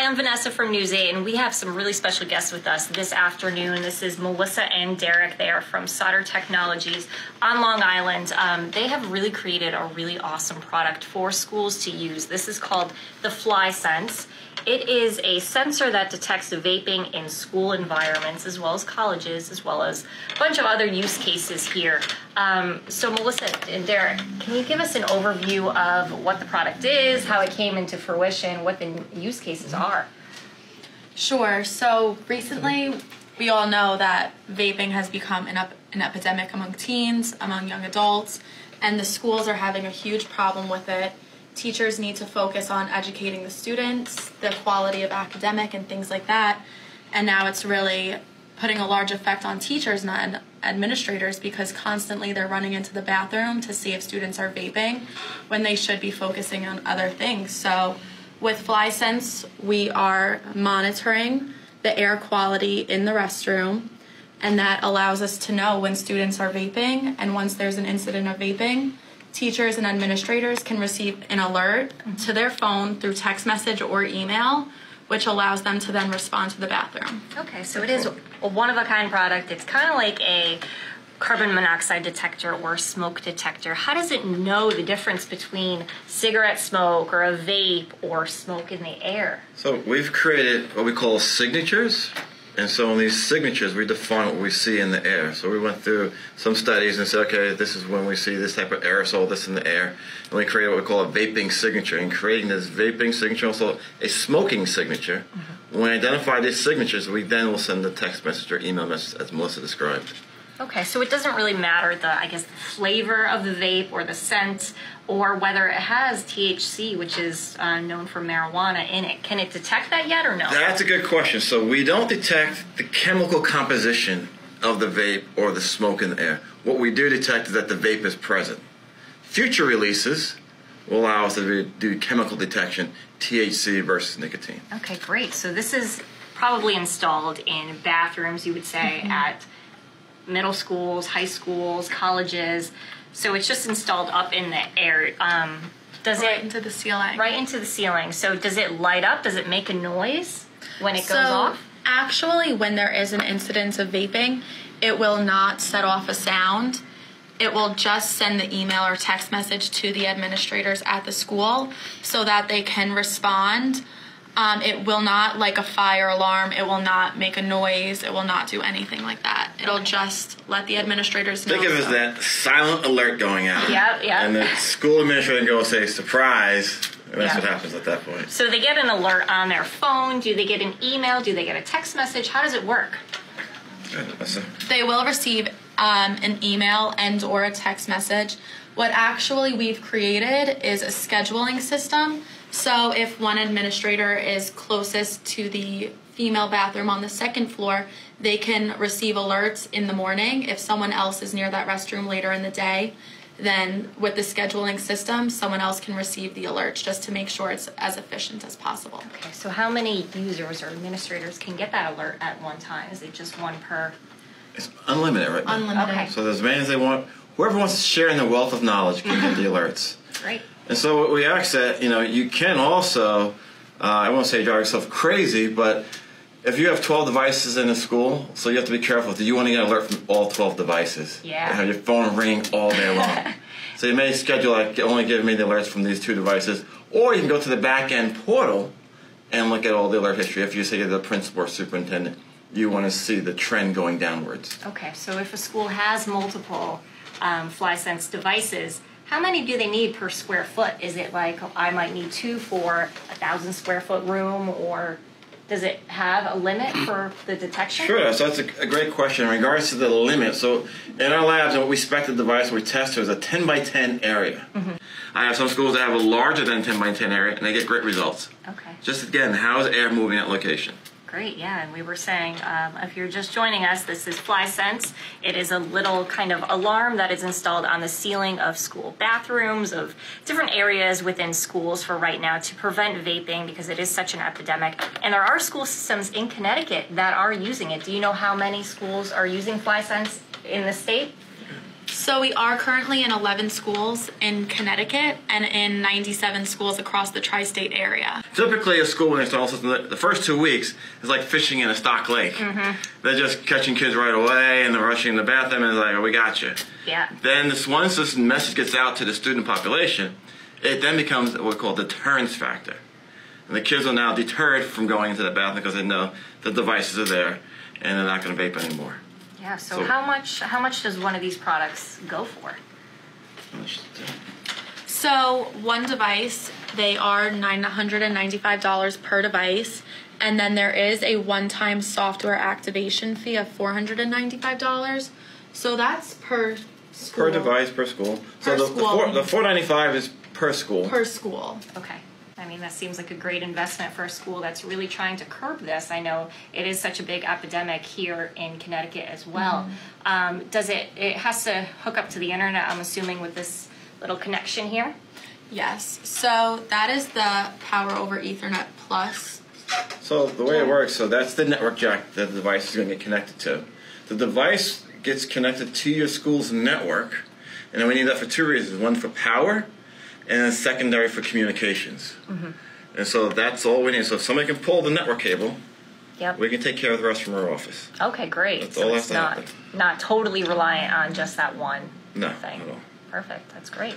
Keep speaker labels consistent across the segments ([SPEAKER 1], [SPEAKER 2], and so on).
[SPEAKER 1] I'm Vanessa from News 8, and we have some really special guests with us this afternoon. This is Melissa and Derek. They are from Soter Technologies on Long Island. They have really created a really awesome product for schools to use. This is called the FlySense. It is a sensor that detects vaping in school environments, as well as colleges, as well as a bunch of other use cases here. So Melissa and Derek, can you give us an overview of what the product is, how it came into fruition, what the use cases are?
[SPEAKER 2] Sure. So recently, we all know that vaping has become an epidemic among teens, among young adults, and the schools are having a huge problem with it. Teachers need to focus on educating the students, the quality of academic and things like that. And now it's really putting a large effect on teachers and administrators because constantly they're running into the bathroom to see if students are vaping when they should be focusing on other things. So with FlySense, we are monitoring the air quality in the restroom, and that allows us to know when students are vaping, and once there's an incident of vaping, teachers and administrators can receive an alert to their phone through text message or email, which allows them to then respond to the bathroom.
[SPEAKER 1] Okay, so it is a one-of-a-kind product. It's kind of like a carbon monoxide detector or smoke detector. How does it know the difference between cigarette smoke or a vape or smoke in the air?
[SPEAKER 3] So we've created what we call signatures. And so in these signatures, we define what we see in the air. So we went through some studies and said, okay, this is when we see this type of aerosol, this in the air. And we created what we call a vaping signature. And creating this vaping signature, also a smoking signature. When we identify these signatures, we then will send a text message or email message, as Melissa described.
[SPEAKER 1] Okay, so it doesn't really matter the flavor of the vape or the scent or whether it has THC, which is known for marijuana, in it. Can it detect that yet or no?
[SPEAKER 3] That's a good question. So we don't detect the chemical composition of the vape or the smoke in the air. What we do detect is that the vape is present. Future releases will allow us to do chemical detection, THC versus nicotine.
[SPEAKER 1] Okay, great. So this is probably installed in bathrooms, you would say, at middle schools, high schools, colleges. So it's just installed up in the air.
[SPEAKER 2] Right into the ceiling.
[SPEAKER 1] Right into the ceiling. So does it light up? Does it make a noise when it goes off?
[SPEAKER 2] Actually, when there is an incident of vaping, it will not set off a sound. It will just send the email or text message to the administrators at the school so that they can respond. It will not, like a fire alarm, it will not make a noise, it will not do anything like that. It'll just let the administrators know.
[SPEAKER 3] Think of it as that silent alert going out.
[SPEAKER 1] Yeah.
[SPEAKER 3] And the school administrator can go say, surprise, and that's what happens at that point.
[SPEAKER 1] So they get an alert on their phone, do they get an email, do they get a text message, how does it work?
[SPEAKER 2] They will receive an email and or a text message. What actually we've created is a scheduling system. So if one administrator is closest to the female bathroom on the second floor, they can receive alerts in the morning. If someone else is near that restroom later in the day, then with the scheduling system, someone else can receive the alerts just to make sure it's as efficient as possible.
[SPEAKER 1] Okay, so how many users or administrators can get that alert at one time? Is it just one per?
[SPEAKER 3] It's unlimited right now.
[SPEAKER 2] Unlimited.
[SPEAKER 1] Okay.
[SPEAKER 3] So there's as many as they want. Whoever wants to share in the wealth of knowledge can get the alerts.
[SPEAKER 1] Great.
[SPEAKER 3] And so what we ask that, you can also, I won't say drive yourself crazy, but if you have 12 devices in a school, so you have to be careful. Do you want to get an alert from all 12 devices?
[SPEAKER 1] Yeah.
[SPEAKER 3] And have your phone ring all day long. So you may schedule, only give me the alerts from these 2 devices, or you can go to the back-end portal and look at all the alert history. If you say you're the principal or superintendent, you want to see the trend going downwards.
[SPEAKER 1] Okay, so if a school has multiple FlySense devices, how many do they need per square foot? Is it like I might need 2 for 1,000 square foot room, or does it have a limit for the detection?
[SPEAKER 3] Sure, so that's a great question in regards to the limit. So in our labs, what we spec the device we test to is a 10 by 10 area. I have some schools that have a larger than 10 by 10 area, and they get great results.
[SPEAKER 1] Okay.
[SPEAKER 3] Just again, how is air moving at location?
[SPEAKER 1] Great, yeah, and we were saying, if you're just joining us, this is FlySense. It is a little kind of alarm that is installed on the ceiling of school bathrooms, of different areas within schools for right now to prevent vaping because it is such an epidemic. And there are school systems in Connecticut that are using it. Do you know how many schools are using FlySense in the state?
[SPEAKER 2] So So we are currently in 11 schools in Connecticut and in 97 schools across the tri-state area.
[SPEAKER 3] Typically, a school when they install a system, the first 2 weeks is like fishing in a stock lake. They're just catching kids right away, and they're rushing in the bathroom, and it's like, oh, we got you.
[SPEAKER 1] Yeah.
[SPEAKER 3] Then once this message gets out to the student population, it then becomes what we call deterrence factor. And the kids are now deterred from going into the bathroom because they know the devices are there, and they're not going to vape anymore.
[SPEAKER 1] Yeah, so how much does one of these products go for?
[SPEAKER 2] So one device, they are $995 per device, and then there is a one-time software activation fee of $495. So that's per school.
[SPEAKER 3] Per device, per school.
[SPEAKER 2] Per
[SPEAKER 3] so
[SPEAKER 2] school.
[SPEAKER 3] The $495 is per school.
[SPEAKER 2] Per school.
[SPEAKER 1] Okay. I mean, that seems like a great investment for a school that's really trying to curb this. I know it is such a big epidemic here in Connecticut as well. Does it has to hook up to the internet, I'm assuming, with this little connection here?
[SPEAKER 2] Yes. So that is the Power over Ethernet Plus.
[SPEAKER 3] So the way it works, so that's the network jack that the device is going to get connected to. The device gets connected to your school's network, and then we need that for two reasons. One, for power, and then secondary for communications. And so that's all we need. So if somebody can pull the network cable, we can take care of the rest from our office.
[SPEAKER 1] Okay, great.
[SPEAKER 3] That's
[SPEAKER 1] so
[SPEAKER 3] all
[SPEAKER 1] it's
[SPEAKER 3] has to happen.
[SPEAKER 1] not totally reliant on just that one thing.
[SPEAKER 3] Not at all.
[SPEAKER 1] Perfect. That's great.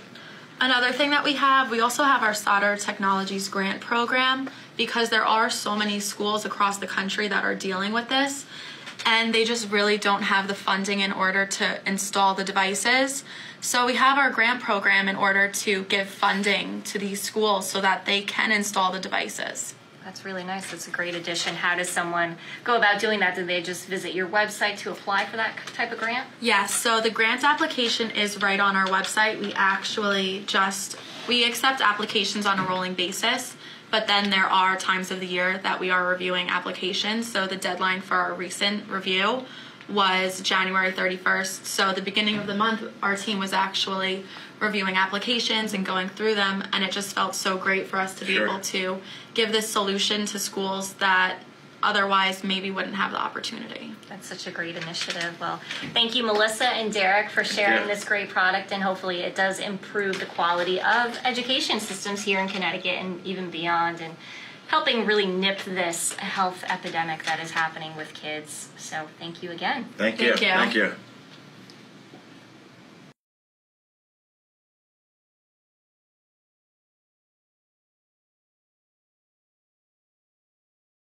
[SPEAKER 2] Another thing that we also have our Soter Technologies grant program, because there are so many schools across the country that are dealing with this, and they just really don't have the funding in order to install the devices. So we have our grant program in order to give funding to these schools so that they can install the devices.
[SPEAKER 1] That's really nice. That's a great addition. How does someone go about doing that? Do they just visit your website to apply for that type of grant?
[SPEAKER 2] Yes, so the grant application is right on our website. We accept applications on a rolling basis, but then there are times of the year that we are reviewing applications. So the deadline for our recent review was January 31st. So the beginning of the month, our team was actually reviewing applications and going through them, and it just felt so great for us to be able to give this solution to schools that otherwise maybe wouldn't have the opportunity.
[SPEAKER 1] That's such a great initiative. Well, thank you, Melissa and Derek, for sharing this great product, and hopefully it does improve the quality of education systems here in Connecticut and even beyond, and helping really nip this health epidemic that is happening with kids. So thank you again.
[SPEAKER 3] Thank you.
[SPEAKER 2] Thank you.
[SPEAKER 3] Thank you.